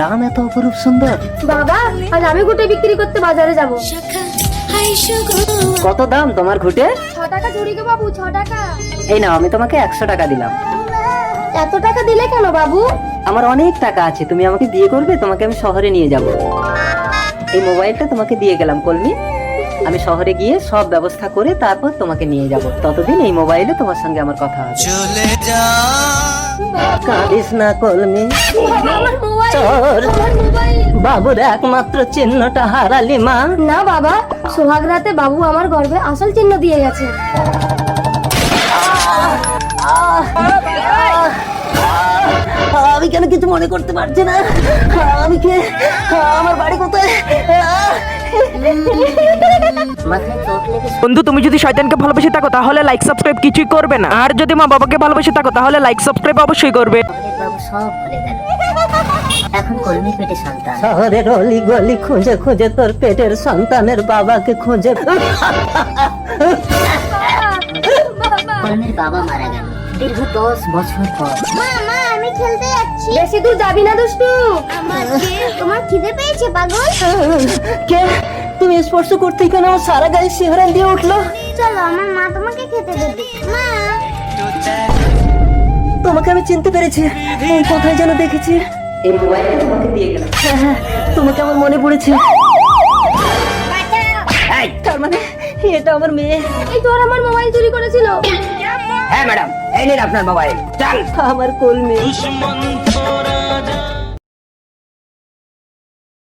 দাম এত অপরূপ সুন্দর। বাবা আজ আমি ঘুটে বিক্রি করতে বাজারে যাব। কত দাম তোমার ঘুটে? 6 টাকা ঝুড়ি গো বাবু, 6 টাকা। এই নাও, আমি তোমাকে 100 টাকা দিলাম। এত টাকা দিলে কেন বাবু? আমার অনেক টাকা আছে, তুমি আমাকে বিয়ে করবে, তোমাকে আমি শহরে নিয়ে যাব। এই মোবাইলটা তোমাকে দিয়ে গেলাম কলমি, আমি শহরে গিয়ে সব ব্যবস্থা করে তারপর তোমাকে নিয়ে যাব। ততদিন এই মোবাইলে তোমার সঙ্গে আমার কথা হবে। চলে যা কাঁদিস না কলমি, আমার মোবাইল, চোর। আমার মোবাইল। বাবুর একমাত্র চিহ্নটা হারালি মা। না বাবা, সোহাগ রাতে বাবু আমার গর্ভে আসল চিহ্ন দিয়ে গেছে। আমি কেন কিছু মনে করতে পারছি না? আমি কে? আমার বাড়ি কোথায়? মাথায় চোট লেগেছে। বন্ধু, তুমি যদি শয়তানকে ভালোবেসে থাকো তাহলে লাইক সাবস্ক্রাইব কিছুই করবে না, আর যদি মা বাবাকে ভালোবেসে থাকো তাহলে লাইক সাবস্ক্রাইব অবশ্যই করবে। বাবু সব ভুলে গেল, এখন কলমির পেটে সন্তান। শহরের অলি গলি খুঁজে খুঁজে তোর পেটের সন্তানের বাবাকে খুঁজে। কলমির বাবা মারা গেল দীর্ঘ 10 বছর পর। মা আমি খেলতে যাচ্ছি। বেশি দূর যাবি না দুষ্টু। তোমার খিদে পেয়েছে পাগল? কে? তুমি স্পর্শ করতেই কেন আমার সারা গায়ে শিহরণ দিয়ে উঠলো? চলো আমার মা তোমাকে খেতে দেবে। মা তোমাকে আমি চিনতে পেরেছি, এই কোথায় যেন দেখেছি। এই মোবাইলটা তোমাকে দিয়ে গেলাম। হ্যাঁ, তোমাকে আমার মনে পড়েছে। এই, তার মানে এটা আমার মেয়ে। এই তোর আমার মোবাইল চুরি করেছিল। হ্যাঁ ম্যাডাম, এই নিন আপনার মোবাইল। চল আমার কলমি। দুশ্মন তোরা